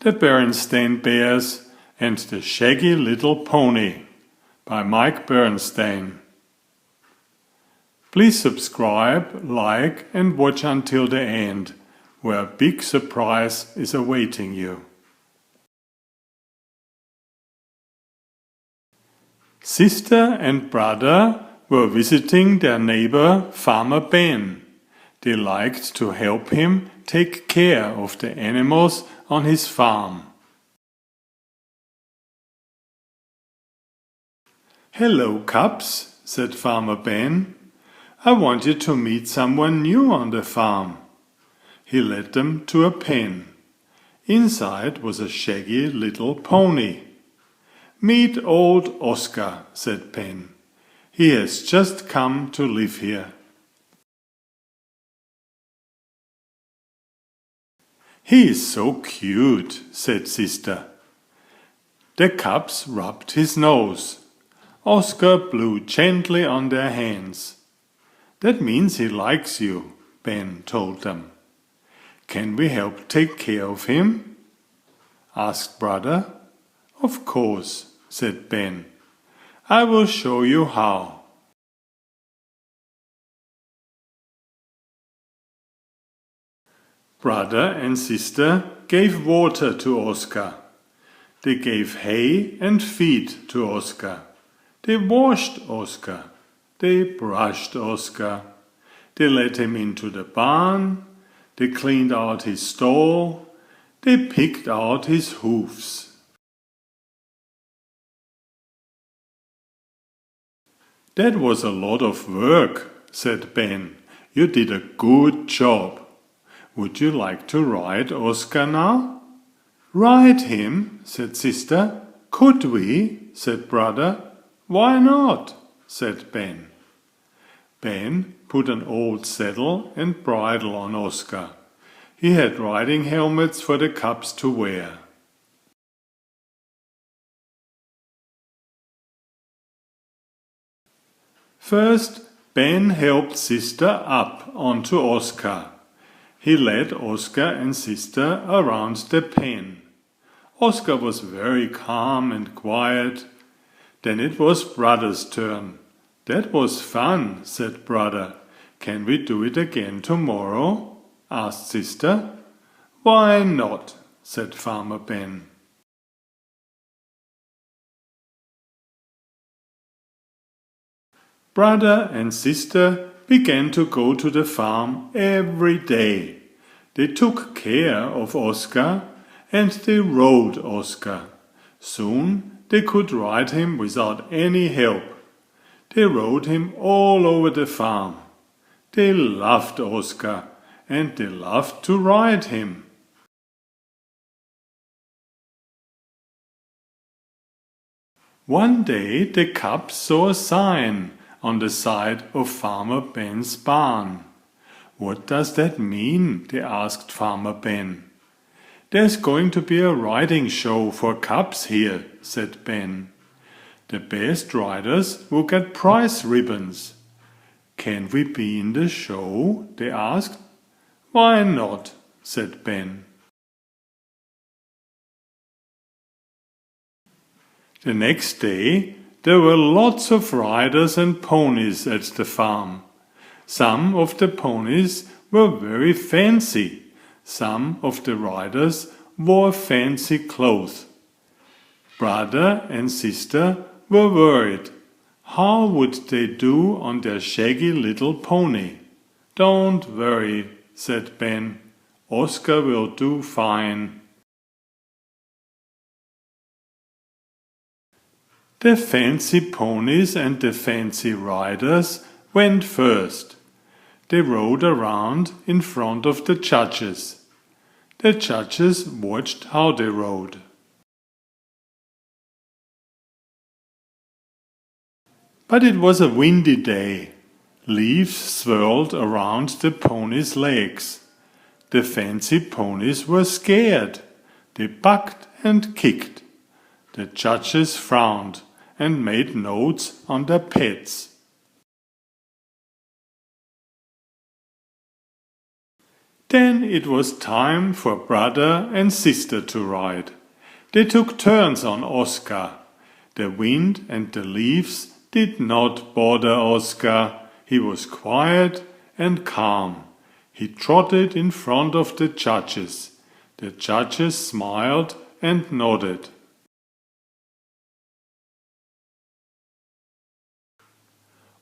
The Berenstain Bears and the Shaggy Little Pony by Mike Berenstain. Please subscribe, like and watch until the end, where a big surprise is awaiting you. Sister and brother were visiting their neighbor Farmer Ben. They liked to help him take care of the animals on his farm. "Hello, cubs," said Farmer Ben. "I want you to meet someone new on the farm." He led them to a pen. Inside was a shaggy little pony. "Meet old Oscar," said Ben. "He has just come to live here." "He is so cute," said Sister. The cubs rubbed his nose. Oscar blew gently on their hands. "That means he likes you," Ben told them. "Can we help take care of him?" asked brother. "Of course," said Ben. "I will show you how." Brother and sister gave water to Oscar. They gave hay and feed to Oscar. They washed Oscar. They brushed Oscar. They led him into the barn. They cleaned out his stall. They picked out his hoofs. "That was a lot of work," said Ben. "You did a good job. Would you like to ride Oscar now?" "Ride him?" said Sister. "Could we?" said brother. "Why not?" said Ben. Ben put an old saddle and bridle on Oscar. He had riding helmets for the cubs to wear. First, Ben helped Sister up onto Oscar. He led Oscar and Sister around the pen. Oscar was very calm and quiet. Then it was brother's turn. "That was fun," said brother. "Can we do it again tomorrow?" asked Sister. "Why not?" said Farmer Ben. Brother and sister began to go to the farm every day. They took care of Oscar and they rode Oscar. Soon they could ride him without any help. They rode him all over the farm. They loved Oscar and they loved to ride him. One day the cubs saw a sign on the side of Farmer Ben's barn. "What does that mean?" they asked Farmer Ben. "There's going to be a riding show for cubs here," said Ben. "The best riders will get prize ribbons." "Can we be in the show?" they asked. "Why not?" said Ben. The next day there were lots of riders and ponies at the farm. Some of the ponies were very fancy. Some of the riders wore fancy clothes. Brother and sister were worried. How would they do on their shaggy little pony? "Don't worry," said Ben. "Oscar will do fine." The fancy ponies and the fancy riders went first. They rode around in front of the judges. The judges watched how they rode. But it was a windy day. Leaves swirled around the ponies' legs. The fancy ponies were scared. They bucked and kicked. The judges frowned and made notes on their pets. Then it was time for brother and sister to ride. They took turns on Oscar. The wind and the leaves did not bother Oscar. He was quiet and calm. He trotted in front of the judges. The judges smiled and nodded.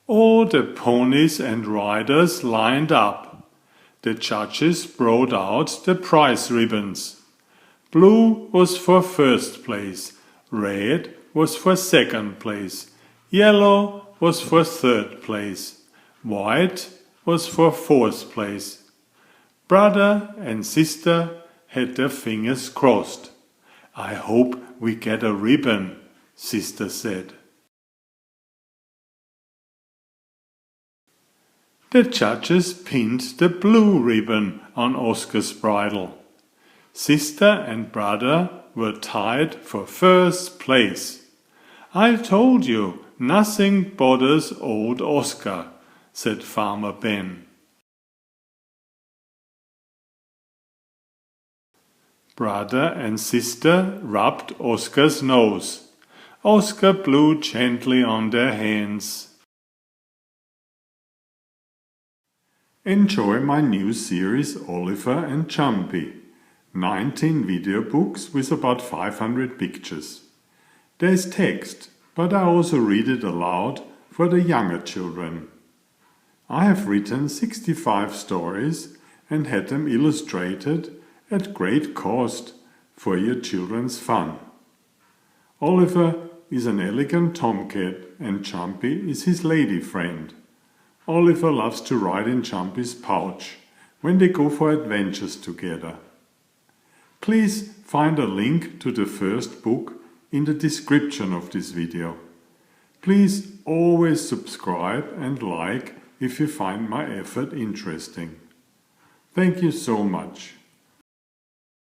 All the ponies and riders lined up. The judges brought out the prize ribbons. Blue was for first place, red was for second place, yellow was for third place, white was for fourth place. Brother and sister had their fingers crossed. "I hope we get a ribbon," sister said. The judges pinned the blue ribbon on Oscar's bridle. Sister and brother were tied for first place. "I told you, nothing bothers old Oscar," said Farmer Ben. Brother and sister rubbed Oscar's nose. Oscar blew gently on their hands. Enjoy my new series Oliver and Jumpy. 19 video books with about 500 pictures. There is text, but I also read it aloud for the younger children. I have written 65 stories and had them illustrated at great cost for your children's fun. Oliver is an elegant tomcat and Jumpy is his lady friend. Oliver loves to ride in Jumpy's pouch when they go for adventures together. Please find a link to the first book in the description of this video. Please always subscribe and like if you find my effort interesting. Thank you so much.